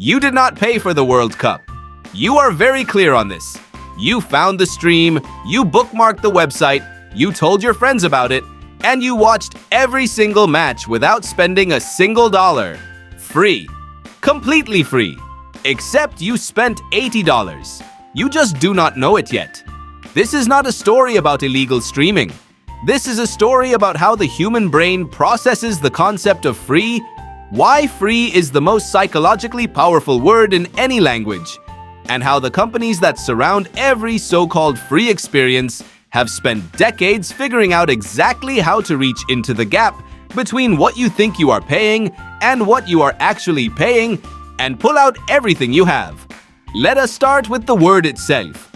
You did not pay for the World Cup. You are very clear on this. You found the stream, you bookmarked the website, you told your friends about it, and you watched every single match without spending a single dollar. Free. Completely free. Except you spent $80. You just do not know it yet. This is not a story about illegal streaming. This is a story about how the human brain processes the concept of free, why free is the most psychologically powerful word in any language, and how the companies that surround every so-called free experience have spent decades figuring out exactly how to reach into the gap between what you think you are paying and what you are actually paying and pull out everything you have. Let us start with the word itself.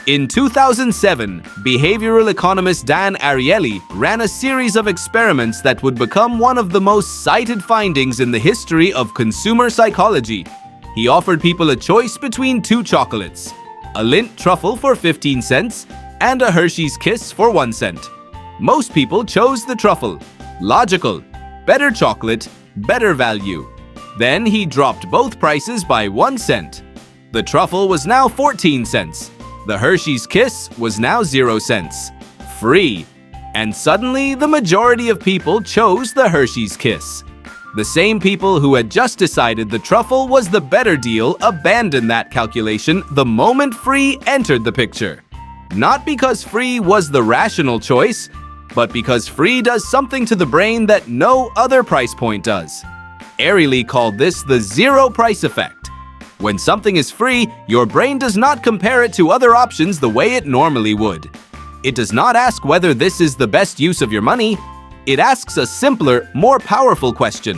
In 2007, behavioral economist Dan Ariely ran a series of experiments that would become one of the most cited findings in the history of consumer psychology. He offered people a choice between two chocolates, a Lindt truffle for 15 cents and a Hershey's Kiss for 1 cent. Most people chose the truffle. Logical. Better chocolate, better value. Then he dropped both prices by 1 cent. The truffle was now 14 cents. The Hershey's Kiss was now 0 cents. Free. And suddenly, the majority of people chose the Hershey's Kiss. The same people who had just decided the truffle was the better deal abandoned that calculation the moment free entered the picture. Not because free was the rational choice, but because free does something to the brain that no other price point does. Ariely called this the zero price effect. When something is free, your brain does not compare it to other options the way it normally would. It does not ask whether this is the best use of your money. It asks a simpler, more powerful question.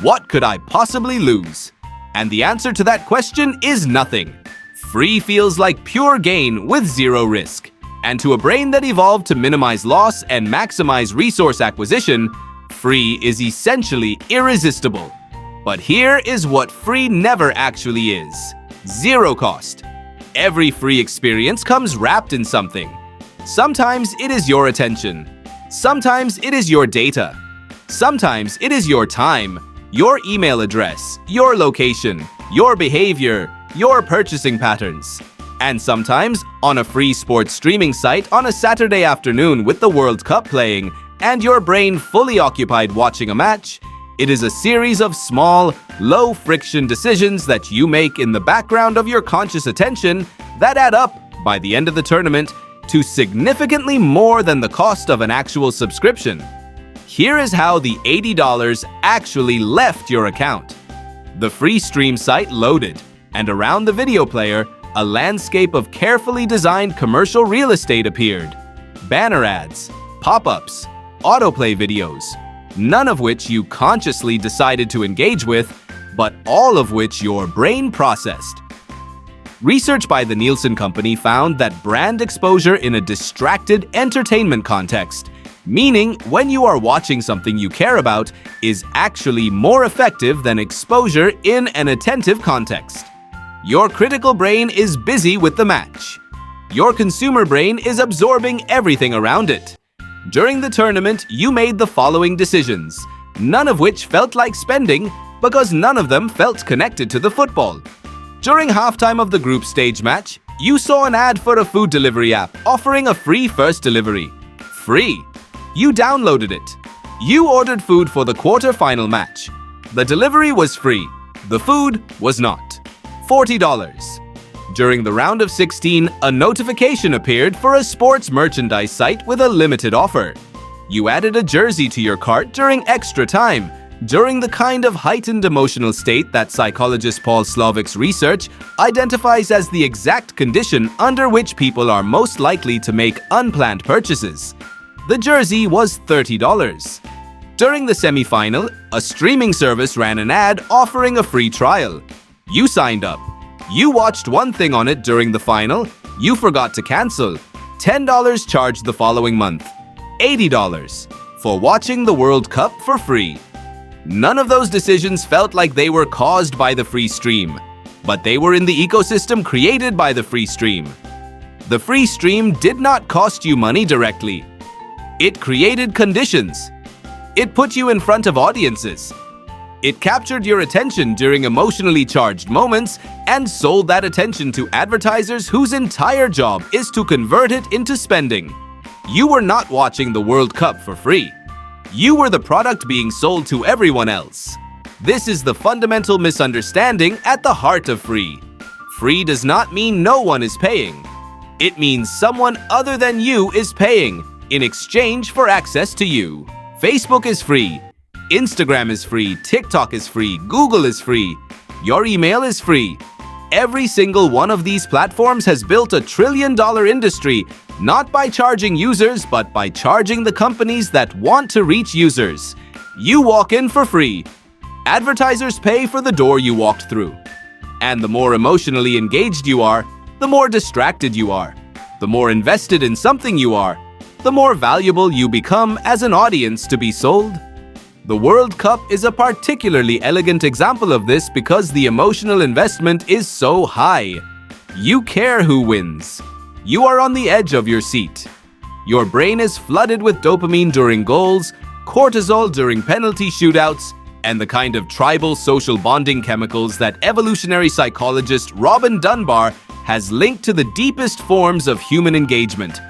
What could I possibly lose? And the answer to that question is nothing. Free feels like pure gain with zero risk. And to a brain that evolved to minimize loss and maximize resource acquisition, free is essentially irresistible. But here is what free never actually is. Zero cost. Every free experience comes wrapped in something. Sometimes it is your attention. Sometimes it is your data. Sometimes it is your time, your email address, your location, your behavior, your purchasing patterns. And sometimes, on a free sports streaming site on a Saturday afternoon with the World Cup playing and your brain fully occupied watching a match, it is a series of small, low-friction decisions that you make in the background of your conscious attention that add up, by the end of the tournament, to significantly more than the cost of an actual subscription. Here is how the $80 actually left your account. The free stream site loaded, and around the video player, a landscape of carefully designed commercial real estate appeared. Banner ads, pop-ups, autoplay videos, none of which you consciously decided to engage with, but all of which your brain processed. Research by the Nielsen Company found that brand exposure in a distracted entertainment context, meaning when you are watching something you care about, is actually more effective than exposure in an attentive context. Your critical brain is busy with the match. Your consumer brain is absorbing everything around it. During the tournament, you made the following decisions, none of which felt like spending because none of them felt connected to the football. During halftime of the group stage match, you saw an ad for a food delivery app offering a free first delivery. Free. You downloaded it. You ordered food for the quarter-final match. The delivery was free. The food was not. $40. During the round of 16, a notification appeared for a sports merchandise site with a limited offer. You added a jersey to your cart during extra time, during the kind of heightened emotional state that psychologist Paul Slovik's research identifies as the exact condition under which people are most likely to make unplanned purchases. The jersey was $30. During the semi-final, a streaming service ran an ad offering a free trial. You signed up. You watched one thing on it during the final. You forgot to cancel. $10 charged the following month. $80 for watching the World Cup for free. None of those decisions felt like they were caused by the free stream, but they were in the ecosystem created by the free stream. The free stream did not cost you money directly. It created conditions. It put you in front of audiences. It captured your attention during emotionally charged moments and sold that attention to advertisers whose entire job is to convert it into spending. You were not watching the World Cup for free. You were the product being sold to everyone else. This is the fundamental misunderstanding at the heart of free. Free does not mean no one is paying. It means someone other than you is paying in exchange for access to you. Facebook is free. Instagram is free. TikTok is free. Google is free. Your email is free. Every single one of these platforms has built a trillion-dollar industry, not by charging users, but by charging the companies that want to reach users. You walk in for free. Advertisers pay for the door you walked through. And the more emotionally engaged you are, the more distracted you are. The more invested in something you are, the more valuable you become as an audience to be sold. The World Cup is a particularly elegant example of this because the emotional investment is so high. You care who wins. You are on the edge of your seat. Your brain is flooded with dopamine during goals, cortisol during penalty shootouts, and the kind of tribal social bonding chemicals that evolutionary psychologist Robin Dunbar has linked to the deepest forms of human engagement.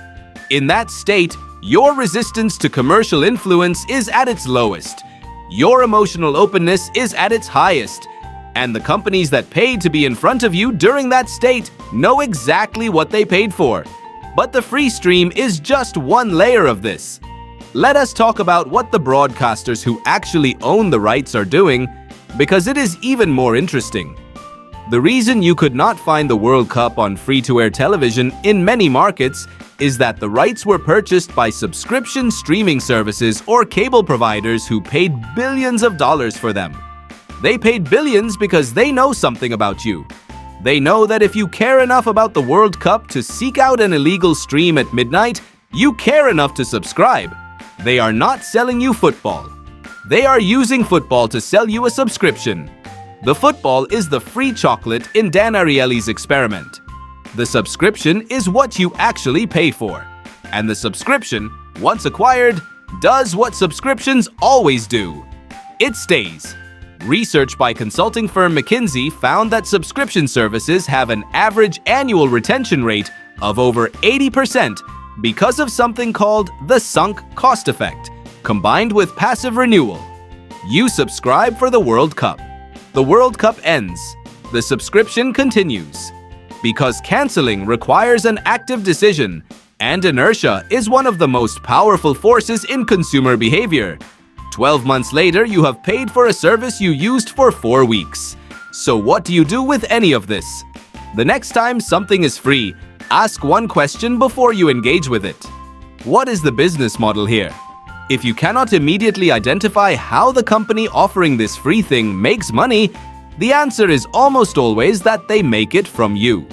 In that state, your resistance to commercial influence is at its lowest. Your emotional openness is at its highest. And the companies that paid to be in front of you during that state know exactly what they paid for. But the free stream is just one layer of this. Let us talk about what the broadcasters who actually own the rights are doing, because it is even more interesting. The reason you could not find the World Cup on free-to-air television in many markets is that the rights were purchased by subscription streaming services or cable providers who paid billions of dollars for them. They paid billions because they know something about you. They know that if you care enough about the World Cup to seek out an illegal stream at midnight, you care enough to subscribe. They are not selling you football. They are using football to sell you a subscription. The football is the free chocolate in Dan Ariely's experiment. The subscription is what you actually pay for. And the subscription, once acquired, does what subscriptions always do. It stays. Research by consulting firm McKinsey found that subscription services have an average annual retention rate of over 80% because of something called the sunk cost effect, combined with passive renewal. You subscribe for the World Cup. The World Cup ends. The subscription continues. Because canceling requires an active decision, and inertia is one of the most powerful forces in consumer behavior. 12 months later, you have paid for a service you used for 4 weeks. So what do you do with any of this? The next time something is free, ask one question before you engage with it. What is the business model here? If you cannot immediately identify how the company offering this free thing makes money, the answer is almost always that they make it from you.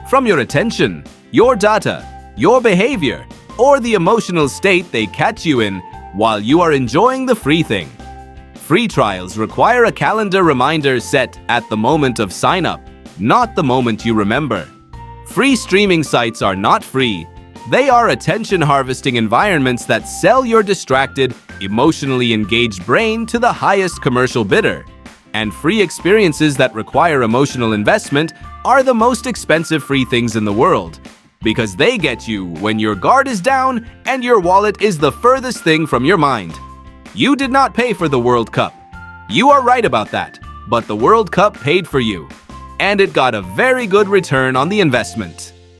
From your attention, your data, your behavior, or the emotional state they catch you in while you are enjoying the free thing. Free trials require a calendar reminder set at the moment of sign up, not the moment you remember. Free streaming sites are not free. They are attention harvesting environments that sell your distracted, emotionally engaged brain to the highest commercial bidder. And free experiences that require emotional investment are the most expensive free things in the world, because they get you when your guard is down and your wallet is the furthest thing from your mind. You did not pay for the World Cup. You are right about that, but the World Cup paid for you, and it got a very good return on the investment.